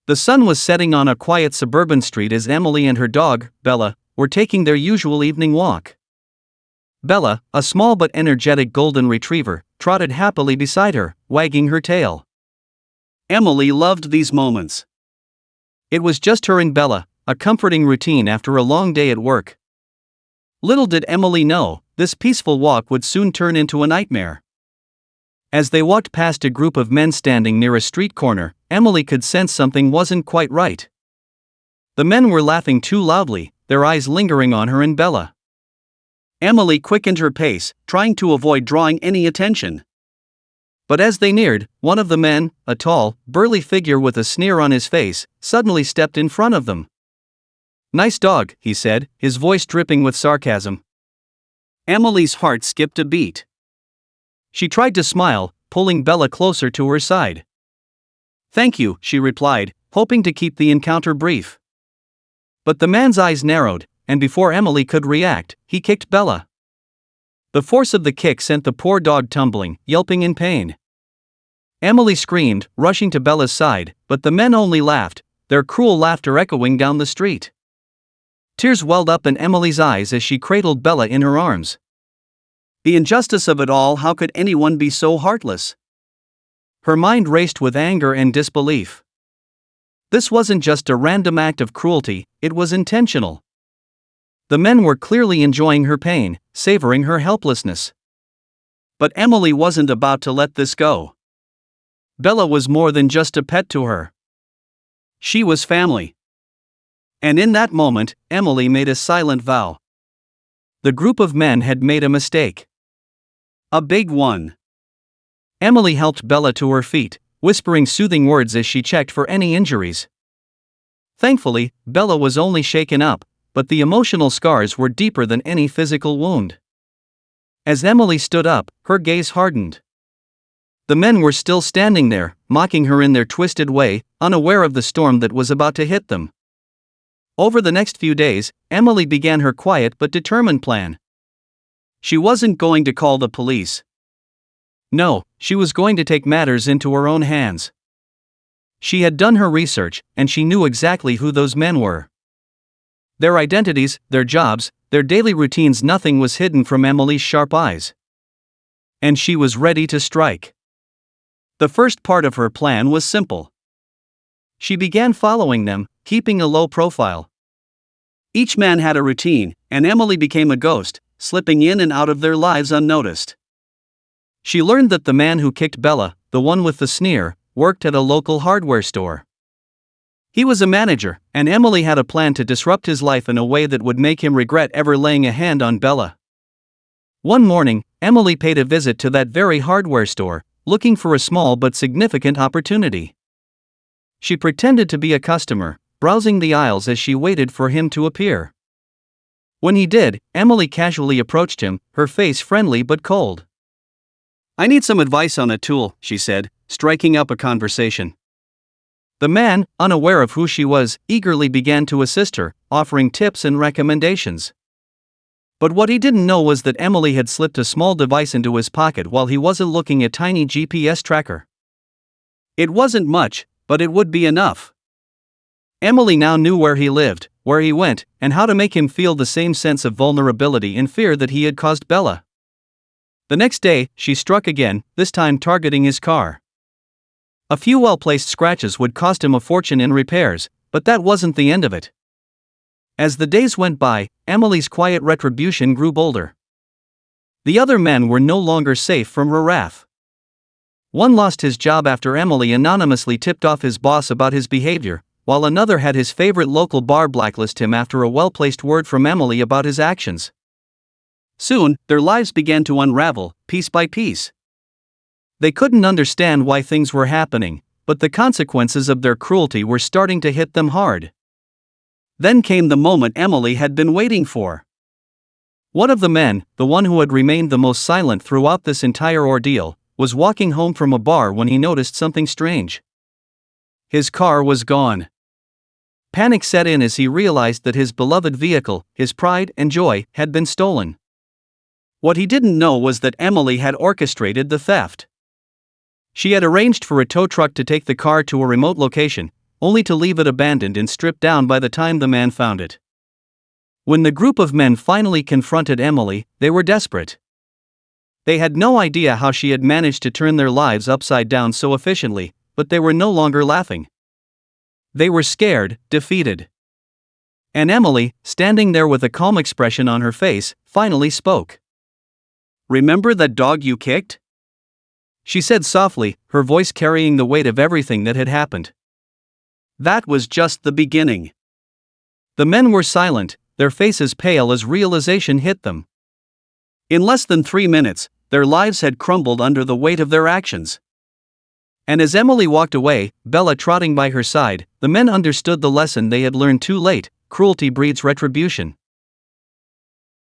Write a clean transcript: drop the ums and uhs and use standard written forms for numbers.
The sun was setting on a quiet suburban street as Emily and her dog, Bella, were taking their usual evening walk. Bella, a small but energetic golden retriever, trotted happily beside her, wagging her tail. Emily loved these moments. It was just her and Bella, a comforting routine after a long day at work. Little did Emily know, this peaceful walk would soon turn into a nightmare. As they walked past a group of men standing near a street corner, Emily could sense something wasn't quite right. The men were laughing too loudly, their eyes lingering on her and Bella. Emily quickened her pace, trying to avoid drawing any attention. But as they neared, one of the men, a tall, burly figure with a sneer on his face, suddenly stepped in front of them. "Nice dog," he said, his voice dripping with sarcasm. Emily's heart skipped a beat. She tried to smile, pulling Bella closer to her side. "Thank you," she replied, hoping to keep the encounter brief. But the man's eyes narrowed, and before Emily could react, he kicked Bella. The force of the kick sent the poor dog tumbling, yelping in pain. Emily screamed, rushing to Bella's side, but the men only laughed, their cruel laughter echoing down the street. Tears welled up in Emily's eyes as she cradled Bella in her arms. The injustice of it all, how could anyone be so heartless? Her mind raced with anger and disbelief. This wasn't just a random act of cruelty, it was intentional. The men were clearly enjoying her pain, savoring her helplessness. But Emily wasn't about to let this go. Bella was more than just a pet to her. She was family. And in that moment, Emily made a silent vow. The group of men had made a mistake. A big one. Emily helped Bella to her feet, whispering soothing words as she checked for any injuries. Thankfully, Bella was only shaken up, but the emotional scars were deeper than any physical wound. As Emily stood up, her gaze hardened. The men were still standing there, mocking her in their twisted way, unaware of the storm that was about to hit them. Over the next few days, Emily began her quiet but determined plan. She wasn't going to call the police. No, she was going to take matters into her own hands. She had done her research, and she knew exactly who those men were. Their identities, their jobs, their daily routines, nothing was hidden from Emily's sharp eyes. And she was ready to strike. The first part of her plan was simple. She began following them, keeping a low profile. Each man had a routine, and Emily became a ghost, slipping in and out of their lives unnoticed. She learned that the man who kicked Bella, the one with the sneer, worked at a local hardware store. He was a manager, and Emily had a plan to disrupt his life in a way that would make him regret ever laying a hand on Bella. One morning, Emily paid a visit to that very hardware store, looking for a small but significant opportunity. She pretended to be a customer, browsing the aisles as she waited for him to appear. When he did, Emily casually approached him, her face friendly but cold. "I need some advice on a tool," she said, striking up a conversation. The man, unaware of who she was, eagerly began to assist her, offering tips and recommendations. But what he didn't know was that Emily had slipped a small device into his pocket while he wasn't looking, a tiny GPS tracker. It wasn't much, but it would be enough. Emily now knew where he lived, where he went, and how to make him feel the same sense of vulnerability and fear that he had caused Bella. The next day, she struck again, this time targeting his car. A few well-placed scratches would cost him a fortune in repairs, but that wasn't the end of it. As the days went by, Emily's quiet retribution grew bolder. The other men were no longer safe from her wrath. One lost his job after Emily anonymously tipped off his boss about his behavior, while another had his favorite local bar blacklist him after a well-placed word from Emily about his actions. Soon, their lives began to unravel, piece by piece. They couldn't understand why things were happening, but the consequences of their cruelty were starting to hit them hard. Then came the moment Emily had been waiting for. One of the men, the one who had remained the most silent throughout this entire ordeal, was walking home from a bar when he noticed something strange. His car was gone. Panic set in as he realized that his beloved vehicle, his pride and joy, had been stolen. What he didn't know was that Emily had orchestrated the theft. She had arranged for a tow truck to take the car to a remote location, only to leave it abandoned and stripped down by the time the man found it. When the group of men finally confronted Emily, they were desperate. They had no idea how she had managed to turn their lives upside down so efficiently, but they were no longer laughing. They were scared, defeated. And Emily, standing there with a calm expression on her face, finally spoke. "Remember that dog you kicked?" She said softly, her voice carrying the weight of everything that had happened. "That was just the beginning." The men were silent, their faces pale as realization hit them. In less than 3 minutes, their lives had crumbled under the weight of their actions. And as Emily walked away, Bella trotting by her side, the men understood the lesson they had learned too late: cruelty breeds retribution.